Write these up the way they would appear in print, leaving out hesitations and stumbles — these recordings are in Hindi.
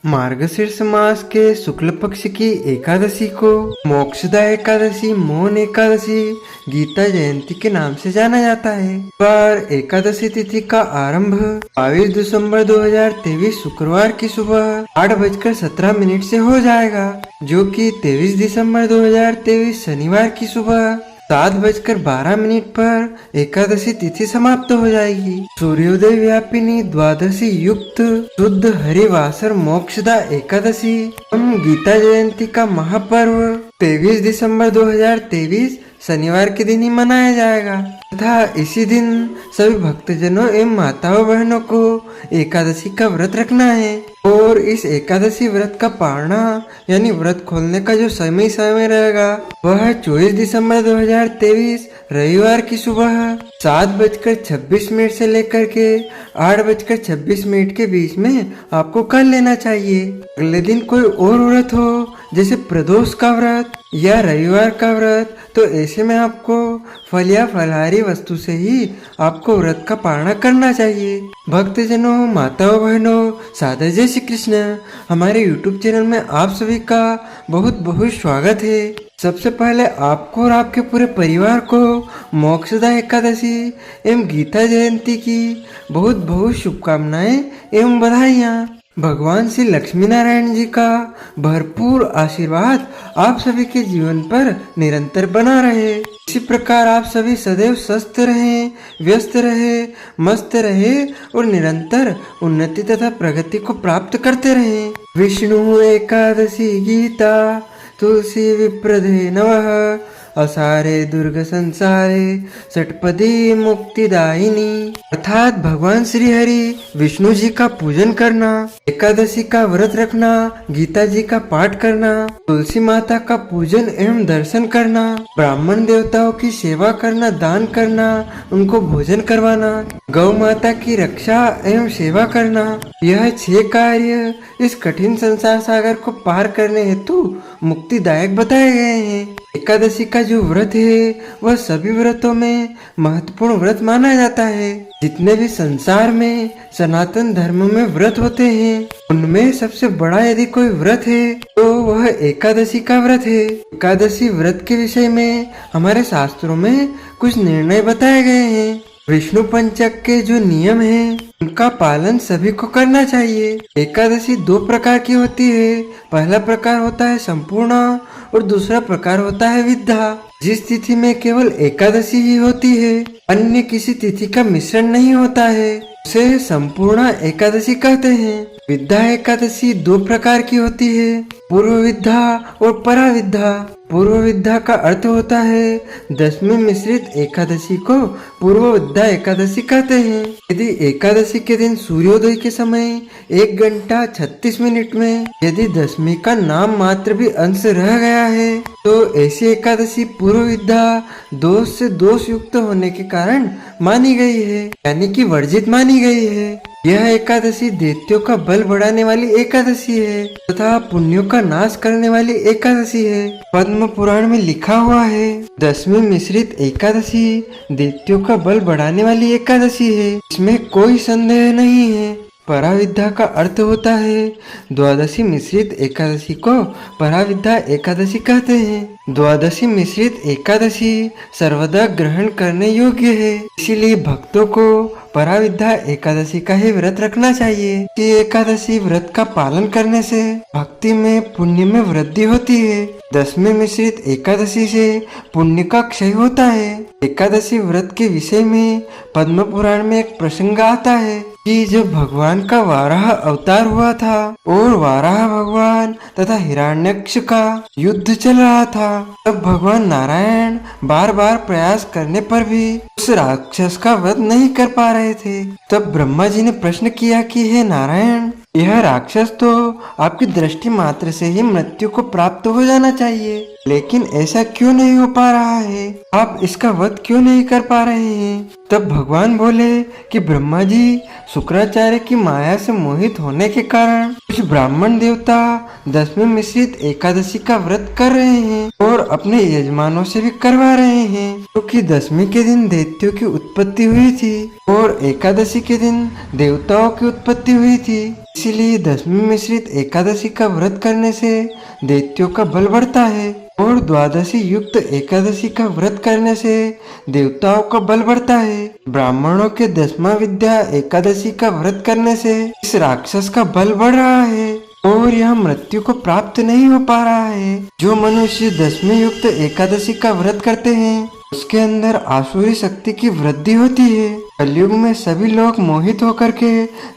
मार्गशीर्ष मास के शुक्ल पक्ष की एकादशी को मोक्षदा एकादशी, मौन एकादशी, गीता जयंती के नाम से जाना जाता है। पर एकादशी तिथि का आरंभ 22 दिसंबर 2023 शुक्रवार की सुबह 8:17 से हो जाएगा, जो कि 23 दिसंबर 2023 शनिवार की सुबह 7:12 पर एकादशी तिथि समाप्त हो जाएगी। सूर्योदय व्यापिनी द्वादशी युक्त शुद्ध हरिवासर मोक्षदा एकादशी एवं गीता जयंती का महापर्व 23 दिसंबर 2023 शनिवार के दिन ही मनाया जाएगा तथा इसी दिन सभी भक्तजनों एवं माताओं बहनों को एकादशी का व्रत रखना है। और इस एकादशी व्रत का पारना यानी व्रत खोलने का जो समय रहेगा वह 24 दिसंबर 2023 रविवार की सुबह 7:26 से लेकर के 8:26 के बीच में आपको कर लेना चाहिए। अगले दिन कोई और व्रत हो जैसे प्रदोष का व्रत या रविवार का व्रत, तो ऐसे में आपको फल या फलहारी वस्तु से ही आपको व्रत का पालना करना चाहिए। भक्तजनों, माताओं, बहनों, सादर जय श्री कृष्ण। हमारे YouTube चैनल में आप सभी का बहुत बहुत स्वागत है। सबसे पहले आपको और आपके पूरे परिवार को मोक्षदा एकादशी एवं गीता जयंती की बहुत बहुत शुभकामनाएं एवं बधाइयाँ। भगवान श्री लक्ष्मी नारायण जी का भरपूर आशीर्वाद आप सभी के जीवन पर निरंतर बना रहे। इसी प्रकार आप सभी सदैव स्वस्थ रहें, व्यस्त रहे, मस्त रहे और निरंतर उन्नति तथा प्रगति को प्राप्त करते रहें। विष्णु एकादशी गीता तुलसी विप्रदे नमः, असारे दुर्ग संसारे षटपदी मुक्तिदायिनी। अर्थात भगवान श्री हरि विष्णु जी का पूजन करना, एकादशी का व्रत रखना, गीता जी का पाठ करना, तुलसी माता का पूजन एवं दर्शन करना, ब्राह्मण देवताओं की सेवा करना, दान करना, उनको भोजन करवाना, गौ माता की रक्षा एवं सेवा करना, यह 6 कार्य इस कठिन संसार सागर को पार करने हेतु मुक्तिदायक बताए गए हैं। एकादशी का जो व्रत है वह सभी व्रतों में महत्वपूर्ण व्रत माना जाता है। जितने भी संसार में सनातन धर्म में व्रत होते हैं उनमें सबसे बड़ा यदि कोई व्रत है तो वह एकादशी का व्रत है। एकादशी व्रत के विषय में हमारे शास्त्रों में कुछ निर्णय बताए गए हैं। विष्णु पंचक के जो नियम हैं उनका पालन सभी को करना चाहिए। एकादशी 2 प्रकार की होती है। पहला प्रकार होता है संपूर्ण और दूसरा प्रकार होता है विद्या। जिस तिथि में केवल एकादशी ही होती है, अन्य किसी तिथि का मिश्रण नहीं होता है, उसे संपूर्ण एकादशी कहते हैं। विद्या एकादशी 2 प्रकार की होती है, पूर्व विद्या और पराविद्या। पूर्व विद्या का अर्थ होता है 10वीं मिश्रित एकादशी को पूर्व विद्या एकादशी कहते हैं। यदि एकादशी के दिन सूर्योदय के समय 1:36 में यदि 10वीं का नाम मात्र भी अंश रह गया है तो ऐसी एकादशी पूर्व विद्या दोष से दोष युक्त होने के कारण मानी गई है, यानी कि वर्जित मानी गई है। यह एकादशी दैत्यों का बल बढ़ाने वाली एकादशी है तथा पुण्यों का नाश करने वाली एकादशी है। पद्म पुराण में लिखा हुआ है 10वीं मिश्रित एकादशी दैत्यों का बल बढ़ाने वाली एकादशी है, इसमें कोई संदेह नहीं है। पराविद्या का अर्थ होता है द्वादशी मिश्रित एकादशी को पराविद्या एकादशी कहते हैं। द्वादशी मिश्रित एकादशी सर्वदा ग्रहण करने योग्य है, इसीलिए भक्तों को पराविद्या एकादशी का ही व्रत रखना चाहिए। ये एकादशी व्रत का पालन करने से भक्ति में पुण्य में वृद्धि होती है। 10वीं मिश्रित एकादशी से पुण्य का क्षय होता है। एकादशी व्रत के विषय में पद्म पुराण में एक प्रसंग आता है कि जब भगवान का वाराह अवतार हुआ था और वाराह भगवान तथा हिरण्यक्ष का युद्ध चल रहा था, तब भगवान नारायण बार बार प्रयास करने पर भी उस राक्षस का वध नहीं कर पा रहे थे। तब ब्रह्मा जी ने प्रश्न किया कि हे नारायण, यह राक्षस तो आपकी दृष्टि मात्र से ही मृत्यु को प्राप्त हो जाना चाहिए, लेकिन ऐसा क्यों नहीं हो पा रहा है? आप इसका वध क्यों नहीं कर पा रहे हैं? तब भगवान बोले कि ब्रह्मा जी, शुक्राचार्य की माया से मोहित होने के कारण कुछ ब्राह्मण देवता 10वीं मिश्रित एकादशी का व्रत कर रहे हैं और अपने यजमानों से भी करवा रहे हैं, क्योंकि 10वीं के दिन दैत्यों की उत्पत्ति हुई थी और एकादशी के दिन देवताओं की उत्पत्ति हुई थी। इसीलिए 10वीं मिश्रित एकादशी का व्रत करने से दैत्यों का बल बढ़ता है और द्वादशी युक्त एकादशी का व्रत करने से देवताओं का बल बढ़ता है। ब्राह्मणों के 10वां विद्या एकादशी का व्रत करने से इस राक्षस का बल बढ़ रहा है और यह मृत्यु को प्राप्त नहीं हो पा रहा है। जो मनुष्य 10वीं युक्त एकादशी का व्रत करते हैं उसके अंदर आसुरी शक्ति की वृद्धि होती है। कलयुग में सभी लोग मोहित होकर के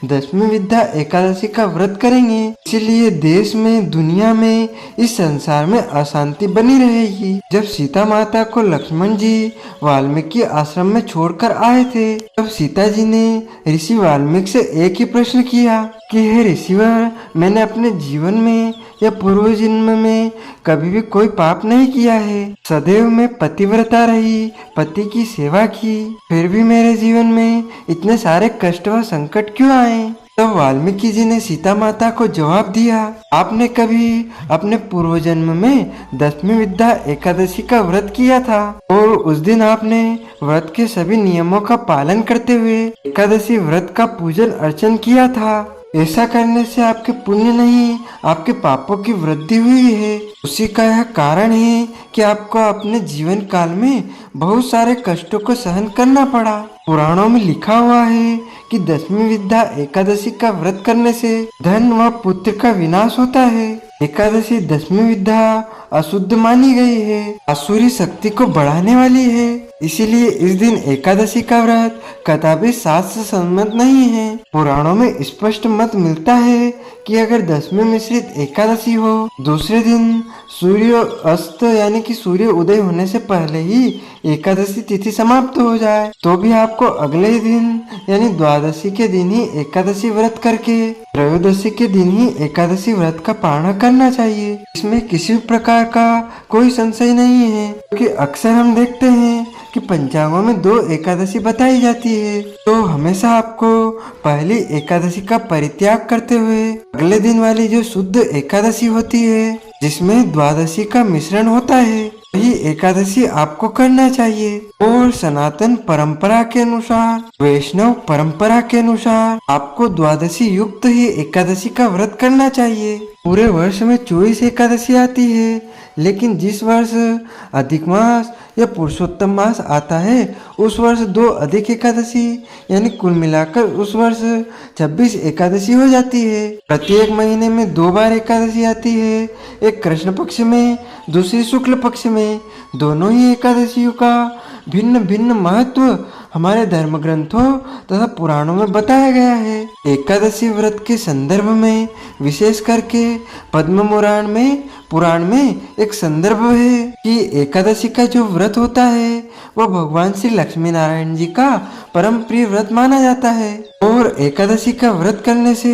10वीं विद्या एकादशी का व्रत करेंगे। इसीलिए देश में, दुनिया में, इस संसार में अशांति बनी रहेगी। जब सीता माता को लक्ष्मण जी वाल्मीकि आश्रम में छोड़कर आए थे, तब सीता जी ने ऋषि वाल्मीकि से एक ही प्रश्न किया कि हे ऋषिवर, मैंने अपने जीवन में या पूर्व जन्म में कभी भी कोई पाप नहीं किया है। सदैव मैं पतिव्रता रही, पति की सेवा की, फिर भी मेरे जीवन में इतने सारे कष्ट व संकट क्यों आए? तब वाल्मीकि जी ने सीता माता को जवाब दिया, आपने कभी अपने पूर्व जन्म में 10वीं विद्या एकादशी का व्रत किया था और उस दिन आपने व्रत के सभी नियमों का पालन करते हुए एकादशी व्रत का पूजन अर्चन किया था। ऐसा करने से आपके पुण्य नहीं, आपके पापों की वृद्धि हुई है। उसी का यह कारण है कि आपको अपने जीवन काल में बहुत सारे कष्टों को सहन करना पड़ा। पुराणों में लिखा हुआ है कि 10वीं विद्या एकादशी का व्रत करने से धन व पुत्र का विनाश होता है। एकादशी 10वीं विद्या अशुद्ध मानी गई है, आसुरी शक्ति को बढ़ाने वाली है। इसीलिए इस दिन एकादशी का व्रत कदापि शास्त्र सम्मत नहीं है। पुराणों में स्पष्ट मत मिलता है कि अगर 10वीं मिश्रित एकादशी हो, दूसरे दिन सूर्य अस्त यानी कि सूर्य उदय होने से पहले ही एकादशी तिथि समाप्त हो जाए, तो भी आपको अगले दिन यानी द्वादशी के दिन ही एकादशी व्रत करके त्रयोदशी के दिन ही एकादशी व्रत का पारण करना चाहिए। इसमें किसी प्रकार का कोई संशय नहीं है, क्योंकि अक्सर हम देखते हैं कि पंचांगों में 2 एकादशी बताई जाती है, तो हमेशा आपको पहली एकादशी का परित्याग करते हुए अगले दिन वाली जो शुद्ध एकादशी होती है, जिसमें द्वादशी का मिश्रण होता है, वही एकादशी आपको करना चाहिए। और सनातन परंपरा के अनुसार, वैष्णव परंपरा के अनुसार आपको द्वादशी युक्त ही एकादशी का व्रत करना चाहिए। पूरे वर्ष में 24 एकादशी आती है, लेकिन जिस वर्ष अधिक मास या पुरुषोत्तम मास आता है उस वर्ष 2 अधिक एकादशी यानी कुल मिलाकर उस वर्ष 26 एकादशी हो जाती है। प्रत्येक महीने में 2 बार एकादशी आती है, एक कृष्ण पक्ष में, दूसरी शुक्ल पक्ष में। दोनों ही एकादशियों का भिन्न भिन्न महत्व हमारे धर्म ग्रंथों तथा पुराणों में बताया गया है। एकादशी व्रत के संदर्भ में विशेष करके पद्म पुराण में एक संदर्भ है कि एकादशी का जो व्रत होता है वह भगवान श्री लक्ष्मी नारायण जी का परम प्रिय व्रत माना जाता है और एकादशी का व्रत करने से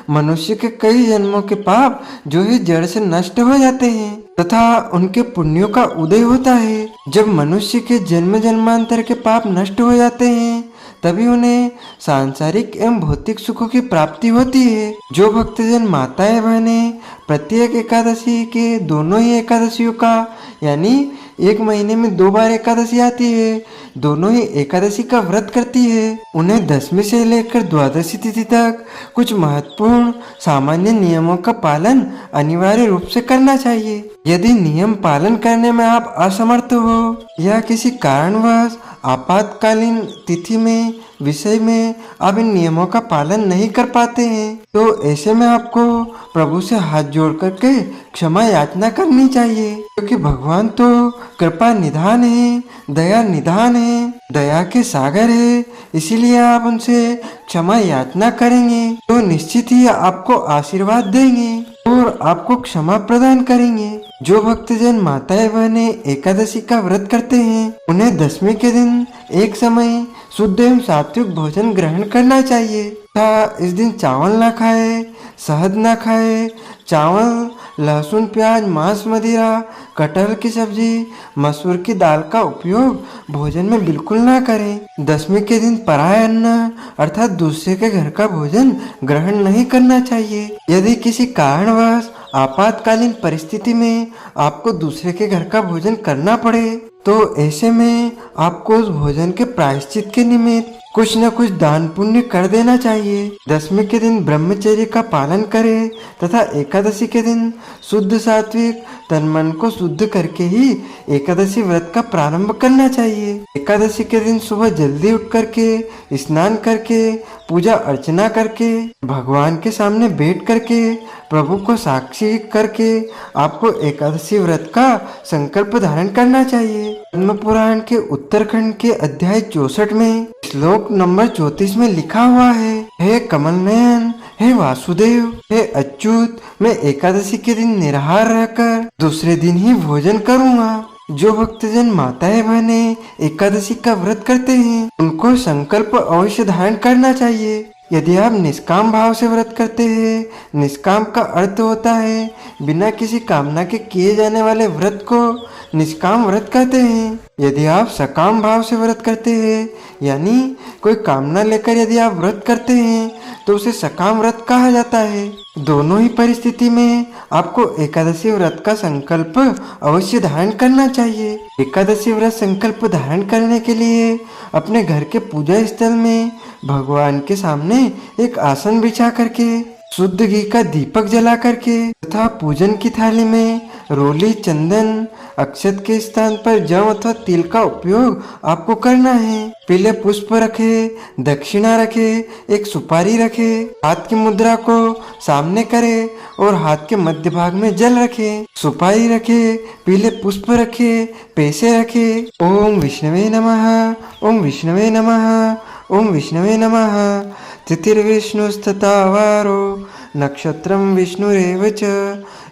मनुष्य के कई जन्मों के पाप जो है जड़ से नष्ट हो जाते हैं तथा उनके पुण्यों का उदय होता है। जब मनुष्य के जन्म जन्मांतर के पाप नष्ट हो जाते हैं तभी उन्हें सांसारिक एवं भौतिक सुखों की प्राप्ति होती है। जो भक्तजन माताएं बहनें प्रत्येक एकादशी के दोनों ही एकादशियों का यानी एक महीने में 2 बार एकादशी आती है, दोनों ही एकादशी का व्रत करती है, उन्हें 10वीं से लेकर द्वादशी तिथि तक कुछ महत्वपूर्ण सामान्य नियमों का पालन अनिवार्य रूप से करना चाहिए। यदि नियम पालन करने में आप असमर्थ हो या किसी कारणवश आपातकालीन तिथि में विषय में आप इन नियमों का पालन नहीं कर पाते हैं, तो ऐसे में आपको प्रभु से हाथ जोड़ करके क्षमा याचना करनी चाहिए, क्योंकि भगवान तो कृपा निधान है, दया निधान है, दया के सागर है। इसीलिए आप उनसे क्षमा याचना करेंगे तो निश्चित ही आपको आशीर्वाद देंगे और आपको क्षमा प्रदान करेंगे। जो भक्तजन माताएं बहने एकादशी का व्रत करते हैं उन्हें 10वीं के दिन एक समय शुद्ध एवं सात्विक भोजन ग्रहण करना चाहिए तथा इस दिन चावल ना खाए, शहद ना खाए। चावल लहसुन, प्याज, मांस, मदिरा, कटहल की सब्जी, मसूर की दाल का उपयोग भोजन में बिल्कुल ना करें। दसवीं के दिन पराया अन्न अर्थात दूसरे के घर का भोजन ग्रहण नहीं करना चाहिए। यदि किसी कारणवश आपातकालीन परिस्थिति में आपको दूसरे के घर का भोजन करना पड़े तो ऐसे में आपको उस भोजन के प्रायश्चित के निमित्त कुछ न कुछ दान पुण्य कर देना चाहिए। दसवीं के दिन ब्रह्मचर्य का पालन करें तथा एकादशी के दिन शुद्ध सात्विक तन मन को शुद्ध करके ही एकादशी व्रत का प्रारंभ करना चाहिए। एकादशी के दिन सुबह जल्दी उठ करके स्नान करके पूजा अर्चना करके भगवान के सामने बैठ करके प्रभु को साक्षी करके आपको एकादशी व्रत का संकल्प धारण करना चाहिए। पद्म पुराण के उत्तरखंड के अध्याय 64 में श्लोक नंबर 34 में लिखा हुआ है, हे कमल नयन, हे वासुदेव, हे अच्युत, मैं एकादशी के दिन निराहार रहकर दूसरे दिन ही भोजन करूँगा। जो भक्तजन माताएं बहने एकादशी का व्रत करते हैं उनको संकल्प अवश्य धारण करना चाहिए। यदि आप निष्काम भाव से व्रत करते हैं, निष्काम का अर्थ होता है बिना किसी कामना के किए जाने वाले व्रत को निष्काम व्रत कहते हैं। यदि आप सकाम भाव से व्रत करते हैं यानी कोई कामना लेकर यदि आप व्रत करते हैं तो उसे सकाम व्रत कहा जाता है। दोनों ही परिस्थिति में आपको एकादशी व्रत का संकल्प अवश्य धारण करना चाहिए। एकादशी व्रत संकल्प धारण करने के लिए अपने घर के पूजा स्थल में भगवान के सामने एक आसन बिछा करके शुद्ध घी का दीपक जला करके तथा पूजन की थाली में रोली, चंदन, अक्षत के स्थान पर जव अथवा तिल का उपयोग आपको करना है। पीले पुष्प रखे, दक्षिणा रखे, एक सुपारी रखे, हाथ की मुद्रा को सामने करे और हाथ के मध्य भाग में जल रखे, सुपारी रखे, पीले पुष्प रखे, पैसे रखे। ओम विष्णवे नमः, ओम विष्णवे नमः, ओम विष्णवे नमः। तिथिर्विष्णुस्तथा वारो नक्षत्रं विष्णुरेव च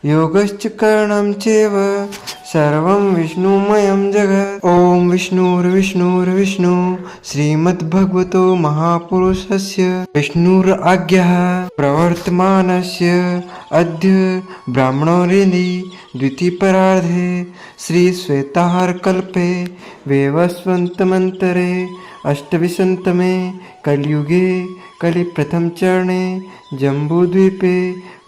योगश्च करणं चैव सर्वं विष्णुमयं जगत्। ओम विष्णुर्विष्णुर्विष्णु श्रीमद्भगवतो महापुरुषस्य विष्णुराज्ञः प्रवर्तमानस्य अद्य ब्राह्मणोरेदि द्वितीयपरार्धे श्री श्वेताहार कल्पे वैवस्वतमन्तरे अष्टविंशतमे कलियुगे कलि प्रथम चरणे जम्बूद्वीपे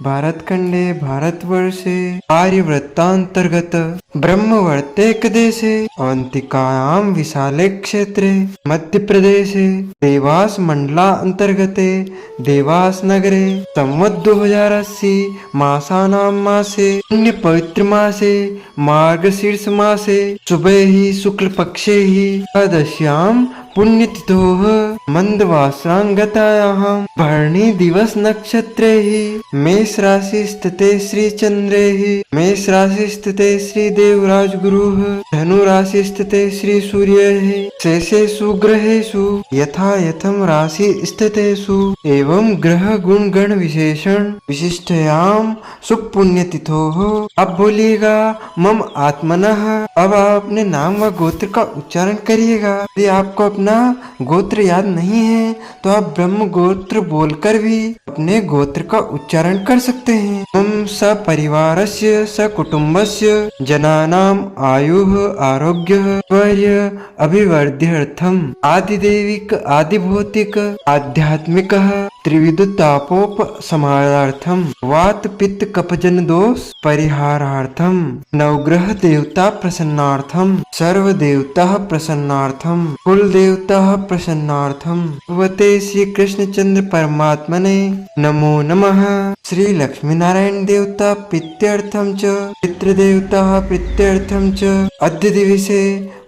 भारतखंडे भारतवर्षे आर्यवृत्तांतर्गत ब्रह्मवर्तेक देशे अवंतिकायां विशाले क्षेत्रे मध्य प्रदेशे देवास मंडलांतर्गते देवास नगरे संवत् 2080 मासानां मासे पुण्य पवित्र मासे मार्गशीर्ष मासे शुभे ही शुक्ल पक्षे ही एकादश्यां पुण्यतिथोः मंदवासरांगतायाः भरणी दिवस नक्षत्रे ही मेष राशि स्थिते श्री चंद्रे ही मेष राशि स्थिते श्री देवराज गुरुः धनु राशि स्थिते श्री सूर्य ही शेषेषु ग्रहेषु यथा यथम राशि स्थितेषु एवं ग्रह गुण गण विशेषण विशिष्टयाम शुभ पुण्यतिथोः। अब बोलिएगा मम आत्मनः। अब आप अपने नाम व गोत्र का उच्चारण करिएगा। यदि आपको अपना गोत्र याद नहीं है तो आप ब्रह्म गोत्र बोलकर भी अपने गोत्र का उच्चारण कर सकते हैं। मम सपरिवारस्य सकुटुम्बस्य जनानाम आयुः आरोग्यः ऐश्वर्य अभिवृद्ध्यर्थम आदिदैविक आदिभौतिक आध्यात्मिकः त्रिविधतापोपशमनार्थम वात पित्त कफजन दोष परिहारार्थम नवग्रह देवता प्रसन्नार्थम सर्व देवता प्रसन्नार्थम कुल देवता प्रसन्नार्थम भगवते श्री कृष्णचंद्र परमात्मने नमो नमः। श्री लक्ष्मी नारायण देवता प्रीत्यर्थम च पितृ देवता प्रीत्यर्थम च अद्य दिवसे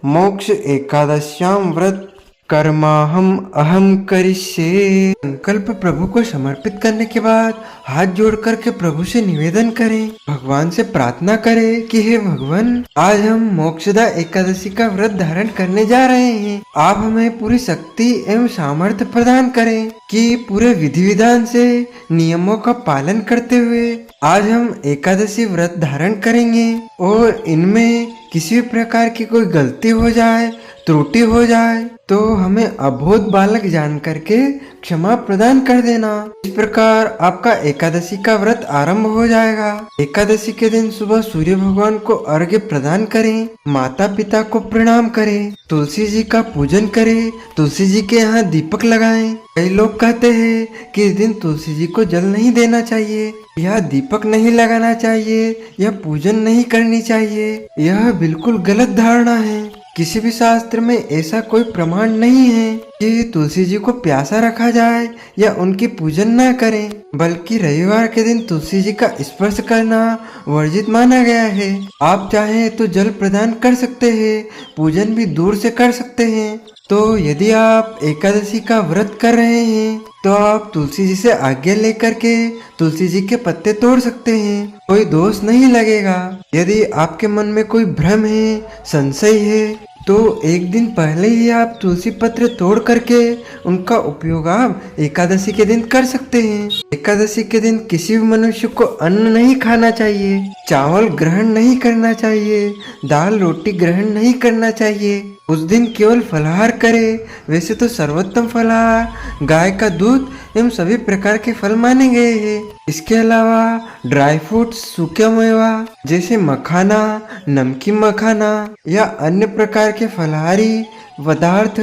मोक्ष एकादश्यां व्रत कर्माहम अहम करिष्ये। संकल्प प्रभु को समर्पित करने के बाद हाथ जोड़ करके प्रभु से निवेदन करें, भगवान से प्रार्थना करें कि हे भगवान, आज हम मोक्षदा एकादशी का व्रत धारण करने जा रहे हैं। आप हमें पूरी शक्ति एवं सामर्थ्य प्रदान करें कि पूरे विधि विधान से नियमों का पालन करते हुए आज हम एकादशी व्रत धारण करेंगे और इनमें किसी भी प्रकार की कोई गलती हो जाए त्रुटि हो जाए तो हमें अबोध बालक जान करके क्षमा प्रदान कर देना। इस प्रकार आपका एकादशी का व्रत आरंभ हो जाएगा। एकादशी के दिन सुबह सूर्य भगवान को अर्घ्य प्रदान करें, माता पिता को प्रणाम करें, तुलसी जी का पूजन करें, तुलसी जी के यहाँ दीपक लगाएं। कई लोग कहते हैं कि इस दिन तुलसी जी को जल नहीं देना चाहिए, यह दीपक नहीं लगाना चाहिए, यह पूजन नहीं करनी चाहिए। यह बिल्कुल गलत धारणा है। किसी भी शास्त्र में ऐसा कोई प्रमाण नहीं है कि तुलसी जी को प्यासा रखा जाए या उनकी पूजन न करें, बल्कि रविवार के दिन तुलसी जी का स्पर्श करना वर्जित माना गया है। आप चाहें तो जल प्रदान कर सकते हैं, पूजन भी दूर से कर सकते हैं। तो यदि आप एकादशी का व्रत कर रहे हैं तो आप तुलसी जी से आज्ञा लेकर के तुलसी जी के पत्ते तोड़ सकते हैं, कोई दोष नहीं लगेगा। यदि आपके मन में कोई भ्रम है, संशय है, तो एक दिन पहले ही आप तुलसी पत्र तोड़ करके उनका उपयोग आप एकादशी के दिन कर सकते हैं। एकादशी के दिन किसी भी मनुष्य को अन्न नहीं खाना चाहिए, चावल ग्रहण नहीं करना चाहिए, दाल रोटी ग्रहण नहीं करना चाहिए। उस दिन केवल फलाहार करे। वैसे तो सर्वोत्तम फलाहार गाय का दूध एवं सभी प्रकार के फल माने गए हैं। इसके अलावा ड्राई फ्रूट्स, सूखे मेवा जैसे मखाना, नमकीन मखाना या अन्य प्रकार के फलाहारी पदार्थ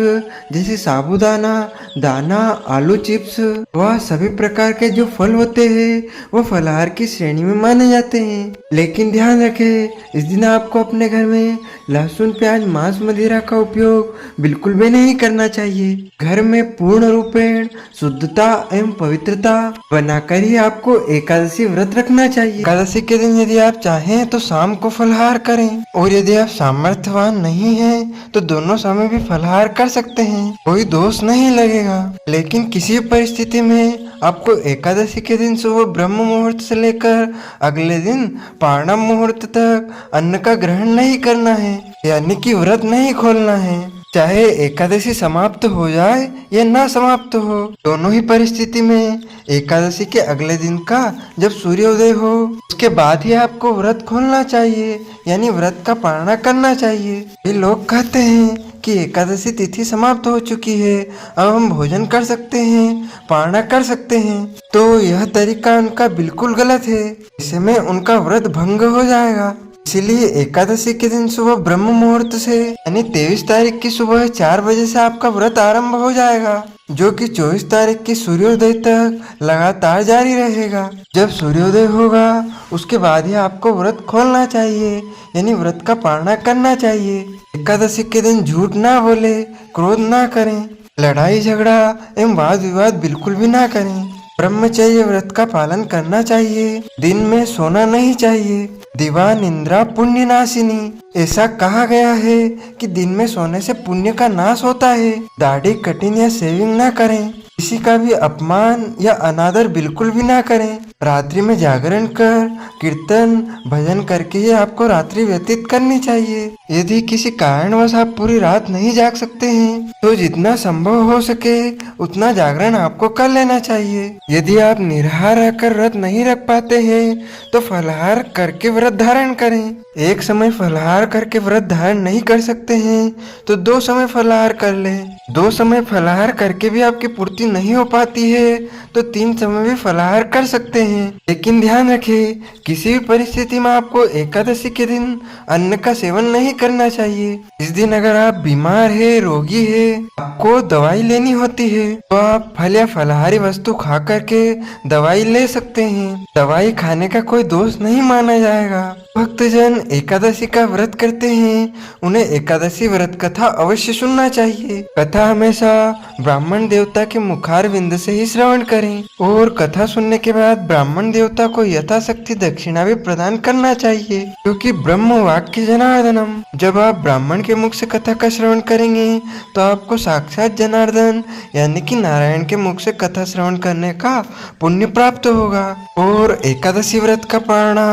जैसे साबूदाना, दाना, आलू चिप्स वह सभी प्रकार के जो फल होते हैं वो फलाहार की श्रेणी में माने जाते हैं। लेकिन ध्यान रखें, इस दिन आपको अपने घर में लहसुन, प्याज, मांस, मदिरा का उपयोग बिल्कुल भी नहीं करना चाहिए। घर में पूर्ण रूपेण शुद्धता एवं पवित्रता बनाकर ही आपको एकादशी व्रत रखना चाहिए। एकादशी के दिन यदि आप चाहें तो शाम को फलाहार करें, और यदि आप सामर्थ्यवान नहीं हैं तो दोनों समय भी फलाहार कर सकते हैं, कोई दोष नहीं लगेगा। लेकिन किसी परिस्थिति में आपको एकादशी के दिन सुबह ब्रह्म मुहूर्त से लेकर अगले दिन पारणा मुहूर्त तक अन्न का ग्रहण नहीं करना है, यानी कि व्रत नहीं खोलना है। चाहे एकादशी समाप्त हो जाए या ना समाप्त हो, दोनों ही परिस्थिति में एकादशी के अगले दिन का जब सूर्योदय हो उसके बाद ही आपको व्रत खोलना चाहिए, यानी व्रत का पारणा करना चाहिए। ये लोग कहते हैं कि एकादशी तिथि समाप्त हो चुकी है, अब हम भोजन कर सकते हैं, पारणा कर सकते हैं, तो यह तरीका उनका बिल्कुल गलत है। ऐसे में उनका व्रत भंग हो जाएगा। इसीलिए एकादशी के दिन सुबह ब्रह्म मुहूर्त से यानी 23 तारीख की सुबह 4 बजे से आपका व्रत आरंभ हो जाएगा, जो कि 24 तारीख की सूर्योदय तक लगातार जारी रहेगा। जब सूर्योदय होगा उसके बाद ही आपको व्रत खोलना चाहिए, यानी व्रत का पारणा करना चाहिए। एकादशी के दिन झूठ ना बोले, क्रोध ना करें, लड़ाई झगड़ा एवं वाद विवाद बिल्कुल भी ना करें। ब्रह्मचर्य व्रत का पालन करना चाहिए। दिन में सोना नहीं चाहिए। दिवा निंद्रा पुण्य नाशिनी, ऐसा कहा गया है कि दिन में सोने से पुण्य का नाश होता है। दाढ़ी कटिंग या शेविंग ना करें। किसी का भी अपमान या अनादर बिल्कुल भी ना करें। रात्रि में जागरण कर कीर्तन भजन करके ही आपको रात्रि व्यतीत करनी चाहिए। यदि किसी कारणवश आप पूरी रात नहीं जाग सकते हैं तो जितना संभव हो सके उतना जागरण आपको कर लेना चाहिए। यदि आप निराहार रहकर व्रत नहीं रख पाते हैं तो फलाहार करके व्रत धारण करें। एक समय फलाहार करके व्रत धारण नहीं कर सकते हैं तो 2 समय फलाहार कर लें। 2 समय फलाहार करके भी आपकी पूर्ति नहीं हो पाती है तो 3 समय भी फलाहार कर सकते हैं। लेकिन ध्यान रखें, किसी भी परिस्थिति में आपको एकादशी के दिन अन्न का सेवन नहीं करना चाहिए। इस दिन अगर आप बीमार है, रोगी है, आपको दवाई लेनी होती है तो आप फल या फलाहारी वस्तु खा करके दवाई ले सकते हैं। दवाई खाने का कोई दोष नहीं माना जाएगा। भक्तजन एकादशी का व्रत करते हैं, उन्हें एकादशी व्रत कथा अवश्य सुनना चाहिए। कथा हमेशा ब्राह्मण देवता के मुखारविंद से ही श्रवण करें और कथा सुनने के बाद ब्राह्मण देवता को यथाशक्ति दक्षिणा भी प्रदान करना चाहिए, क्योंकि ब्रह्म वाक्य जनार्दनम। जब आप ब्राह्मण के मुख से कथा का श्रवण करेंगे तो आपको साक्षात जनार्दन यानी कि नारायण के मुख से कथा श्रवण करने का पुण्य प्राप्त होगा। और एकादशी व्रत का पारणा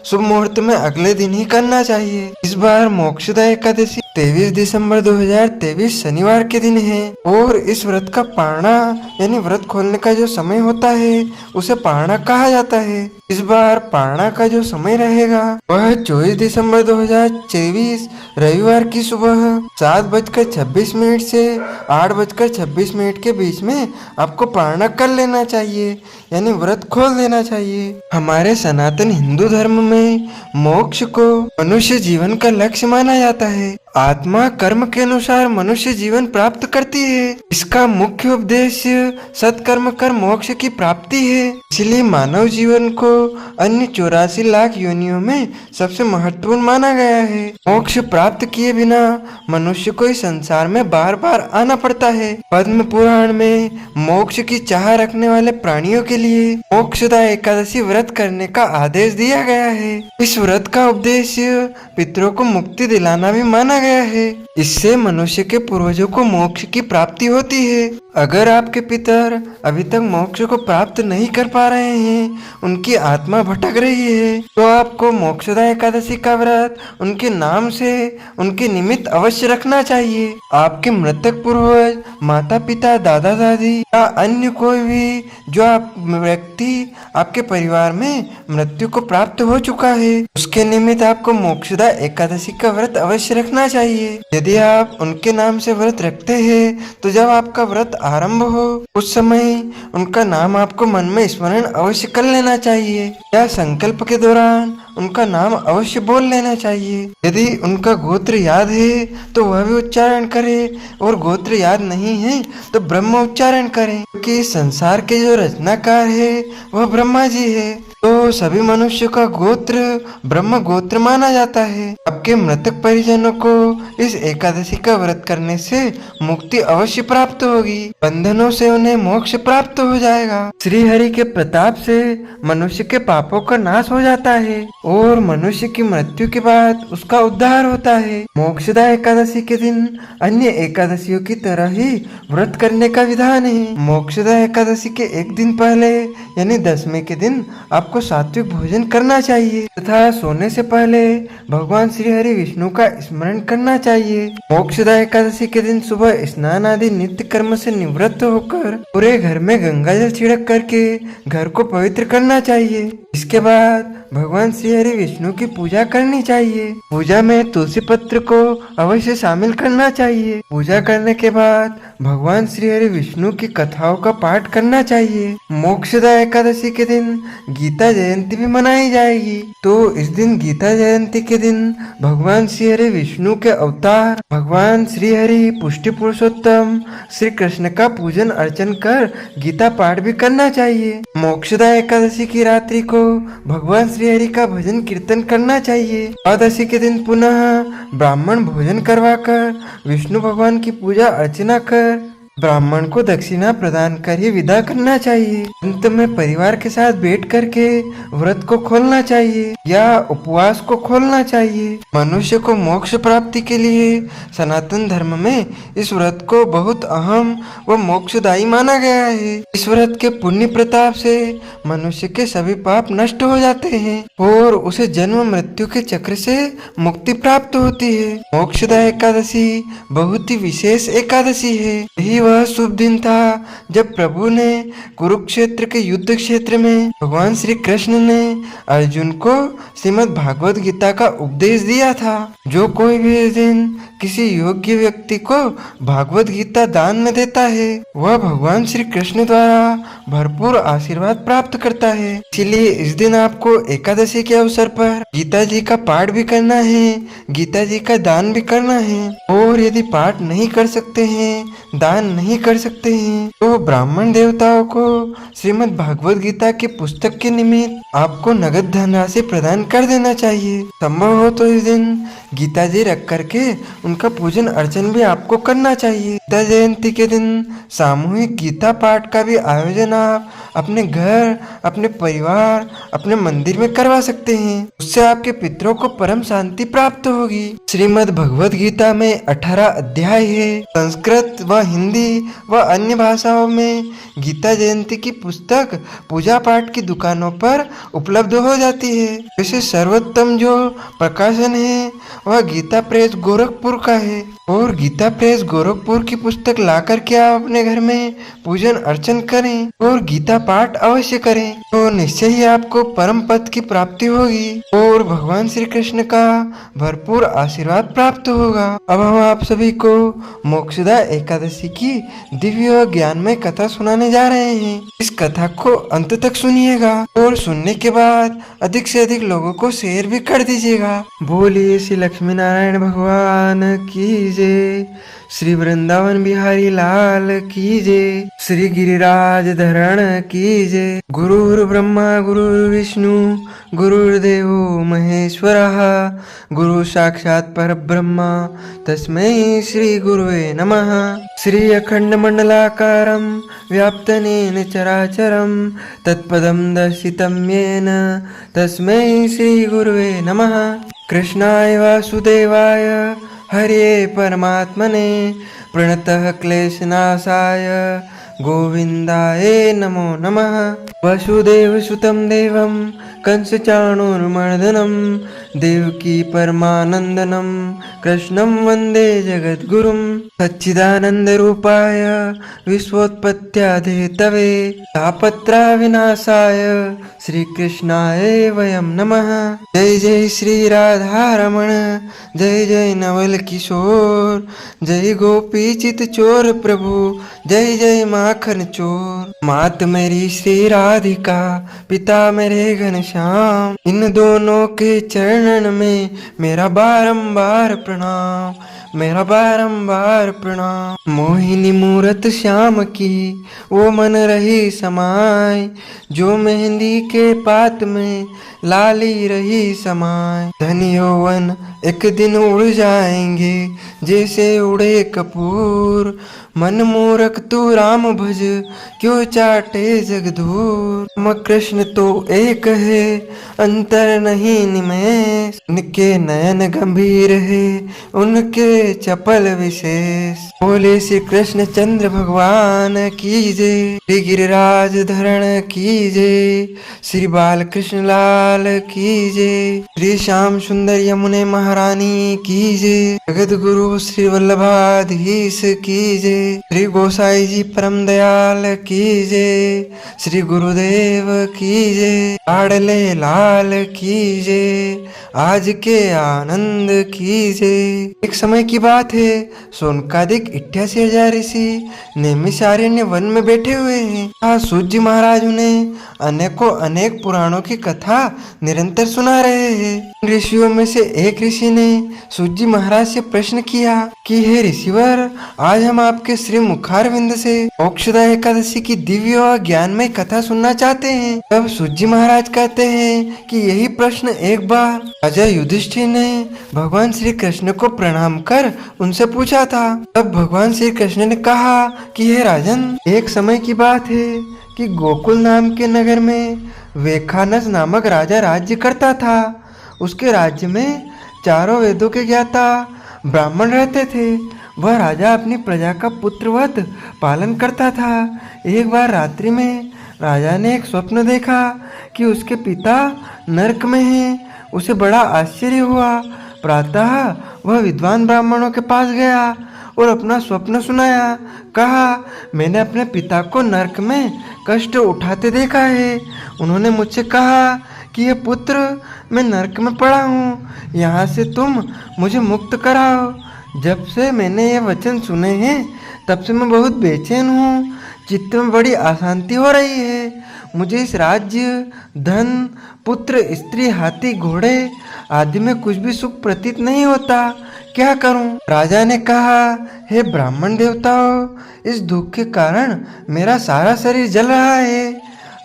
शुभ मुहूर्त में अगले दिन ही करना चाहिए। इस बार मोक्षदा एकादशी 23 दिसंबर 2023 शनिवार के दिन है और इस व्रत का पारणा यानी व्रत खोलने का जो समय होता है उसे पारणा कहा जाता है। इस बार पारणा का जो समय रहेगा वह 24 दिसंबर 2023 रविवार की सुबह 7:26 से 8:26 के बीच में आपको पारणा कर लेना चाहिए यानी व्रत खोल देना चाहिए। हमारे सनातन हिंदू धर्म में मोक्ष को मनुष्य जीवन का लक्ष्य माना जाता है। आत्मा कर्म के अनुसार मनुष्य जीवन प्राप्त करती है। इसका मुख्य उद्देश्य सत्कर्म कर मोक्ष की प्राप्ति है। इसलिए मानव जीवन को अन्य 84 लाख योनियों में सबसे महत्वपूर्ण माना गया है। मोक्ष प्राप्त किए बिना मनुष्य को इस संसार में बार बार आना पड़ता है। पद्म पुराण में मोक्ष की चाह रखने वाले प्राणियों के लिए मोक्षदा एकादशी व्रत करने का आदेश दिया गया है। इस व्रत का उद्देश्य पितरों को मुक्ति दिलाना भी माना गया है। इससे मनुष्य के पूर्वजों को मोक्ष की प्राप्ति होती है। अगर आपके पितर अभी तक मोक्ष को प्राप्त नहीं कर पा रहे हैं, उनकी आत्मा भटक रही है, तो आपको मोक्षदा एकादशी का व्रत उनके नाम से उनके निमित्त अवश्य रखना चाहिए। आपके मृतक पूर्वज, माता पिता, दादा दादी या अन्य कोई भी जो व्यक्ति आपके परिवार में मृत्यु को प्राप्त हो चुका है, उसके निमित्त आपको मोक्षदा एकादशी का व्रत अवश्य रखना चाहिए। यदि आप उनके नाम से व्रत रखते हैं तो जब आपका व्रत आरंभ हो उस समय उनका नाम आपको मन में स्मरण अवश्य कर लेना चाहिए या संकल्प के दौरान उनका नाम अवश्य बोल लेना चाहिए। यदि उनका गोत्र याद है तो वह भी उच्चारण करे और गोत्र याद नहीं है तो ब्रह्म उच्चारण करें, क्योंकि संसार के जो रचनाकार है वह ब्रह्मा जी है। तो सभी मनुष्य का गोत्र ब्रह्म गोत्र माना जाता है। आपके मृतक परिजनों को इस एकादशी का व्रत करने से मुक्ति अवश्य प्राप्त होगी। बंधनों से उन्हें मोक्ष प्राप्त हो जाएगा। श्री हरि के प्रताप से मनुष्य के पापों का नाश हो जाता है और मनुष्य की मृत्यु के बाद उसका उद्धार होता है। मोक्षदा एकादशी के दिन अन्य एकादशियों की तरह ही व्रत करने का विधान है। मोक्षदा एकादशी के एक दिन पहले यानी 10वें के दिन आपको सात्विक भोजन करना चाहिए तथा सोने से पहले भगवान श्री हरि विष्णु का स्मरण करना चाहिए। मोक्षदा एकादशी के दिन सुबह स्नान आदि नित्य कर्म से निवृत्त होकर पूरे घर में गंगा जल छिड़क करके घर को पवित्र करना चाहिए। इसके बाद भगवान श्री हरि विष्णु की पूजा करनी चाहिए। पूजा में तुलसी पत्र को अवश्य शामिल करना चाहिए। पूजा करने के बाद भगवान श्री हरि विष्णु की कथाओं का पाठ करना चाहिए। मोक्षदा एकादशी के दिन गीता जयंती भी मनाई जाएगी। तो इस दिन गीता जयंती के दिन भगवान श्री हरि विष्णु के अवतार भगवान श्री हरि पुष्टि पुरुषोत्तम श्री कृष्ण का पूजन अर्चन कर गीता पाठ भी करना चाहिए। मोक्षदा एकादशी की रात्रि को भगवान श्री हरि का भजन कीर्तन करना चाहिए। द्वादशी के दिन पुनः ब्राह्मण भोजन करवाकर विष्णु भगवान की पूजा अर्चना कर ब्राह्मण को दक्षिणा प्रदान कर ही विदा करना चाहिए। अंत में परिवार के साथ बैठ करके व्रत को खोलना चाहिए या उपवास को खोलना चाहिए। मनुष्य को मोक्ष प्राप्ति के लिए सनातन धर्म में इस व्रत को बहुत अहम व मोक्षदायी माना गया है। इस व्रत के पुण्य प्रताप से मनुष्य के सभी पाप नष्ट हो जाते हैं और उसे जन्म मृत्यु के चक्र से मुक्ति प्राप्त होती है। मोक्षदा एकादशी बहुत ही विशेष एकादशी है। यही वह शुभ दिन था जब प्रभु ने कुरुक्षेत्र के युद्ध क्षेत्र में भगवान श्री कृष्ण ने अर्जुन को श्रीमद् भागवत गीता का उपदेश दिया था। जो कोई भी इस दिन किसी योग्य व्यक्ति को भागवत गीता दान में देता है वह भगवान श्री कृष्ण द्वारा भरपूर आशीर्वाद प्राप्त करता है। इसलिए इस दिन आपको एकादशी के अवसर पर गीता जी का पाठ भी करना है, गीता जी का दान भी करना है। और यदि पाठ नहीं कर सकते हैं, दान नहीं कर सकते हैं, तो ब्राह्मण देवताओं को श्रीमद् भागवत गीता की पुस्तक के निमित्त आपको नगद धनराशि प्रदान कर देना चाहिए। संभव हो तो इस दिन गीता जी रख करके उनका पूजन अर्चन भी आपको करना चाहिए। गीता जयंती के दिन सामूहिक गीता पाठ का भी आयोजन आप अपने घर, अपने परिवार, अपने मंदिर में करवा सकते हैं। उससे आपके पितरों को परम शांति प्राप्त होगी। श्रीमद् भगवत गीता में 18 अध्याय है। संस्कृत व हिंदी हिंदी व अन्य भाषाओं में गीता जयंती की पुस्तक पूजा पाठ की दुकानों पर उपलब्ध हो जाती है। वैसे सर्वोत्तम जो प्रकाशन है वह गीता प्रेस गोरखपुर का है, और गीता प्रेस गोरखपुर की पुस्तक ला करके आप अपने घर में पूजन अर्चन करें और गीता पाठ अवश्य करें, तो निश्चय ही आपको परम पद की प्राप्ति होगी और भगवान श्री कृष्ण का भरपूर आशीर्वाद प्राप्त होगा। अब हम आप सभी को मोक्षदा एकादशी की दिव्य ज्ञानमय कथा सुनाने जा रहे हैं। इस कथा को अंत तक सुनिएगा और सुनने के बाद अधिक से अधिक लोगों को शेयर भी कर दीजिएगा। बोलिए श्री लक्ष्मी नारायण भगवान की जय, श्री वृंदावन बिहारी लाल की जय, श्री गिरिराज धरण की जय। गुरुर् ब्रह्मा गुरुर्विष्णु गुरुर्देवो महेश्वरः, गुरु साक्षात् परब्रह्म तस्मै श्री गुरुवे नमः। श्री अखंड मंडलाकारं व्याप्तनेन चराचरं तत्पदं दर्शितं येन तस्मै श्री गुरुवे नमः। कृष्णाय वासुदेवाय हरे परमात्मने प्रणतः क्लेशनाशाय गोविंदाय नमो नमः। वसुदेव सुतं देवं कंसचाणूरमर्दनं देवकी परमानंदनं कृष्णं वंदे जगद्गुरुं। सच्चिदानंदरूपाय विश्वोत्पत्त्यादिहेतवे तापत्रविनाशाय श्रीकृष्णाय वयं नमः। जय जय श्री राधारमण, जय जय नवल किशोर, जय गोपी चित चोर प्रभु, जय जय माखन चोर। मात मेरी श्री राधिका, पिता मेरे घनश्याम, इन दोनों के चरणन में मेरा बारंबार प्रणाम, मेरा बारंबार प्रणाम। मोहिनी मूरत श्याम की वो मन रही समाय, जो मेहंदी के पात में लाली रही समाय। धन यौवन एक दिन उड़ जाएंगे जैसे उड़े कपूर, मन मूरख तू राम भज क्यों चाटे जगधूर। हम कृष्ण तो एक है अंतर नहीं निमेष, उनके नयन गंभीर है उनके चपल विशेष। बोले श्री कृष्ण चंद्र भगवान की जय, श्री गिरिराज धरण की जय, श्री बाल कृष्ण लाल की जय, श्री श्याम सुंदर यमुने महारानी की जय, जगत गुरु श्री वल्लभाधीश की जय, श्री गोसाई जी परम दयाल की जय, श्री गुरुदेव की जय, लाडले लाल की जय, आज के आनंद की जय। एक समय की बात है, सोनकादिक 88,000 ऋषि नैमिषारण्य वन में बैठे हुए हैं। आज सूर्य महाराज उन्हें अनेकों अनेक पुराणों की कथा निरंतर सुना रहे हैं। ऋषियों में से एक ऋषि ने सूर्य महाराज से प्रश्न किया कि हे ऋषिवर, आज हम आपके श्री मुखारविंद से मोक्षदा एकादशी की दिव्य और ज्ञानमय कथा सुनना चाहते हैं। तब सूर्य महाराज कहते हैं कि यही प्रश्न एक बार राजा युधिष्ठिर ने भगवान श्री कृष्ण को प्रणाम कर उनसे पूछा था। तब भगवान श्री कृष्ण ने कहा कि हे राजन, एक समय की बात है कि गोकुल नाम के नगर में वेखानस नामक राजा राज्य करता था। उसके राज्य में चारों वेदों के ज्ञाता ब्राह्मण रहते थे। वह राजा अपनी प्रजा का पुत्रवत पालन करता था। एक बार रात्रि में राजा ने एक स्वप्न देखा कि उसके पिता नरक में हैं। उसे बड़ा आश्चर्य हुआ। प्रातः वह विद्वान ब्राह्मणों के पास गया और अपना स्वप्न सुनाया। कहा, मैंने अपने पिता को नरक में कष्ट उठाते देखा है। उन्होंने मुझसे कहा कि ये पुत्र, मैं नरक में पड़ा हूँ, यहाँ से तुम मुझे मुक्त कराओ। जब से मैंने ये वचन सुने हैं तब से मैं बहुत बेचैन हूँ। चित्त में बड़ी अशांति हो रही है। मुझे इस राज्य, धन, पुत्र, स्त्री, हाथी, घोड़े आदि में कुछ भी सुख प्रतीत नहीं होता। क्या करूं? राजा ने कहा, हे ब्राह्मण देवताओं, इस दुख के कारण मेरा सारा शरीर जल रहा है।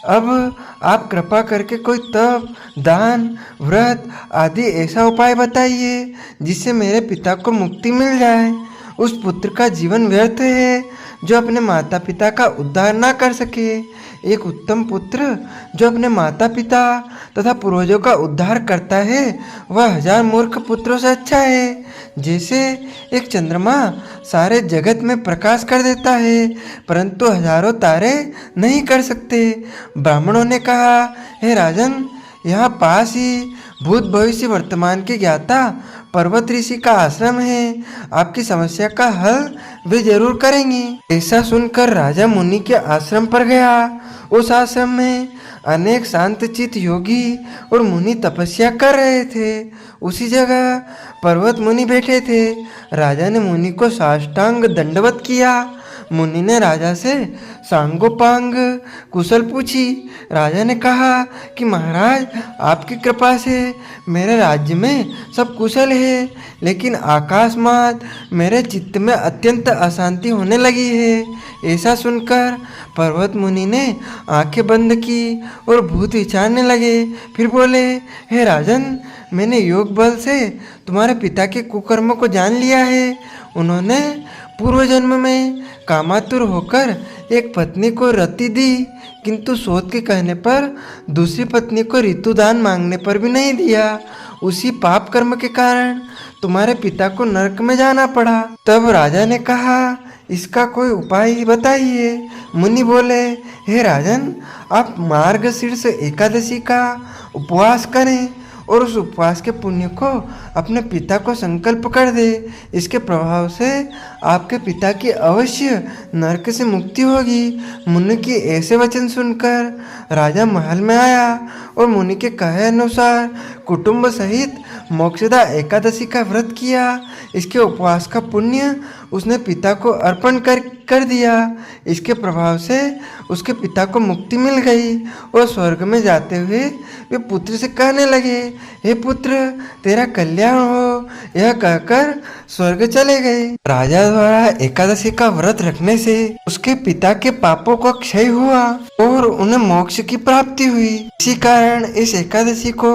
अब आप कृपा करके कोई तप, दान, व्रत आदि ऐसा उपाय बताइए जिससे मेरे पिता को मुक्ति मिल जाए। उस पुत्र का जीवन व्यर्थ है जो अपने माता पिता का उद्धार ना कर सके। एक उत्तम पुत्र जो अपने माता पिता तथा पूर्वजों का उद्धार करता है वह 1000 मूर्ख पुत्रों से अच्छा है। जैसे एक चंद्रमा सारे जगत में प्रकाश कर देता है, परंतु हजारों तारे नहीं कर सकते। ब्राह्मणों ने कहा, हे राजन, यहाँ पास ही भूत भविष्य वर्तमान के ज्ञाता पर्वत ऋषि का आश्रम है, आपकी समस्या का हल वे जरूर करेंगी। ऐसा सुनकर राजा मुनि के आश्रम पर गया। उस आश्रम में अनेक शांतचित्त योगी और मुनि तपस्या कर रहे थे। उसी जगह पर्वत मुनि बैठे थे। राजा ने मुनि को साष्टांग दंडवत किया। मुनि ने राजा से सांगोपांग कुशल पूछी। राजा ने कहा कि महाराज, आपकी कृपा से मेरे राज्य में सब कुशल है, लेकिन आकाशमात मेरे चित्त में अत्यंत अशांति होने लगी है। ऐसा सुनकर पर्वत मुनि ने आंखें बंद की और भूत विचारने लगे। फिर बोले, हे राजन, मैंने योग बल से तुम्हारे पिता के कुकर्म को जान लिया है। उन्होंने पूर्व जन्म में कामातुर होकर एक पत्नी को रति दी, किंतु सोच के कहने पर दूसरी पत्नी को ऋतुदान मांगने पर भी नहीं दिया। उसी पाप कर्म के कारण तुम्हारे पिता को नरक में जाना पड़ा। तब राजा ने कहा, इसका कोई उपाय बताइए। मुनि बोले, हे राजन, आप मार्गशीर्ष एकादशी का उपवास करें और उस उपवास के पुण्य को अपने पिता को संकल्प कर दे। इसके प्रभाव से आपके पिता की अवश्य नरक से मुक्ति होगी। मुनि के ऐसे वचन सुनकर राजा महल में आया और मुनि के कहे अनुसार कुटुंब सहित मोक्षदा एकादशी का व्रत किया। इसके उपवास का पुण्य उसने पिता को अर्पण कर दिया। इसके प्रभाव से उसके पिता को मुक्ति मिल गई और स्वर्ग में जाते हुए वे पुत्र से कहने लगे, हे पुत्र, तेरा कल्याण हो। यह कहकर स्वर्ग चले गए। राजा द्वारा एकादशी का व्रत रखने से उसके पिता के पापों का क्षय हुआ और उन्हें मोक्ष की प्राप्ति हुई। इसी कारण इस एकादशी को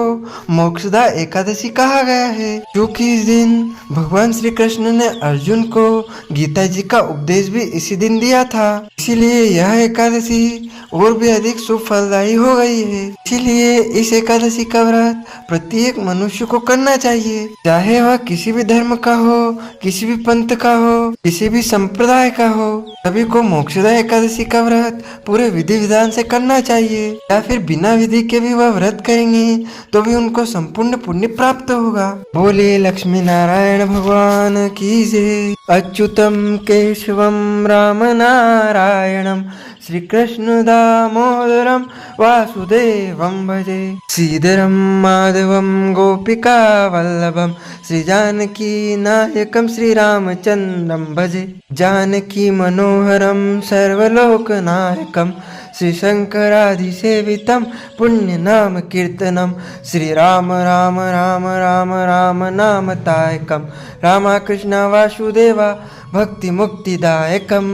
मोक्षदा एकादशी कहा गया है, क्योंकि इस दिन भगवान श्री कृष्ण ने अर्जुन को गीता जी का उपदेश भी इसी दिन दिया था। इसीलिए यह एकादशी और भी अधिक शुभ फलदायी हो गई है। इसीलिए इस एकादशी का व्रत प्रत्येक मनुष्य को करना चाहिए, चाहे वह किसी भी धर्म का हो, किसी भी पंथ का हो, किसी भी संप्रदाय का हो। सभी को मोक्षदा एकादशी का व्रत पूरे विधि विधान से करना चाहिए, या फिर बिना विधि के भी वह व्रत करेंगे तो भी उनको संपूर्ण पुण्य प्राप्त होगा। बोले लक्ष्मी नारायण भगवान की जय। अच्युतम केशवम राम नारायणम श्री कृष्ण दामोदरम वासुदेवम भजे। श्रीधरम माधवम गोपिका वल्लभम श्री जानकी नायकम श्री रामचंद्रम भजे। जानकी मनोहरम सर्वलोकनायकम श्री शंकरादिसेवितम पुण्य नाम कीर्तनम। श्री राम राम राम राम राम नाम तायकम। रामा कृष्ण वासुदेवा भक्ति मुक्तिदायकम।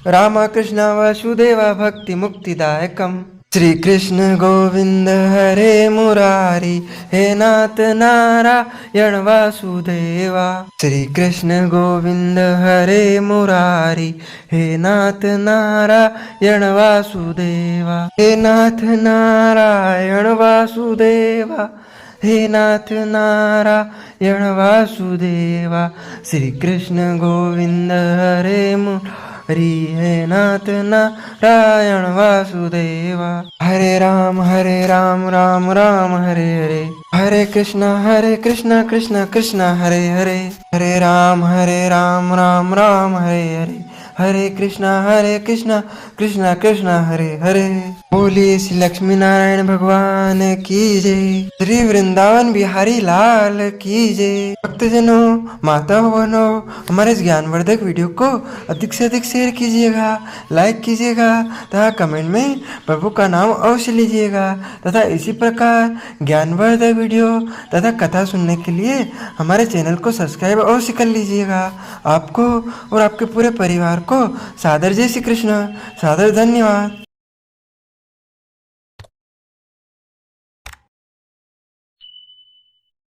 राम कृष्ण वासुदेव भक्ति मुक्तिदायकम। श्री कृष्ण गोविंद हरे मुरारी हे नाथ नारायण वासुदेवा। श्री कृष्ण गोविंद हरे मुरारी हे नाथ नारायण वासुदेवा। हे नाथ नारायण वासुदेवा, हे नाथ नारायण वासुदेवा। श्री कृष्ण गोविंद हरे मुरारी हे नाथ नारायण वासुदेवा। हरे राम राम राम हरे हरे। हरे कृष्णा कृष्णा कृष्णा हरे हरे। हरे राम राम राम हरे हरे। हरे कृष्णा कृष्णा कृष्णा हरे हरे। बोलिए श्री लक्ष्मी नारायण भगवान की जय। श्री वृंदावन बिहारी लाल की जय। भक्तजनों, माता बहनों, हमारे इस ज्ञानवर्धक वीडियो को अधिक से अधिक शेयर कीजिएगा, लाइक कीजिएगा तथा कमेंट में प्रभु का नाम अवश्य लीजिएगा। तथा इसी प्रकार ज्ञानवर्धक वीडियो तथा कथा सुनने के लिए हमारे चैनल को सब्सक्राइब अवश्य कर लीजिएगा। आपको और आपके पूरे परिवार को सादर जय श्री कृष्ण, सादर धन्यवाद।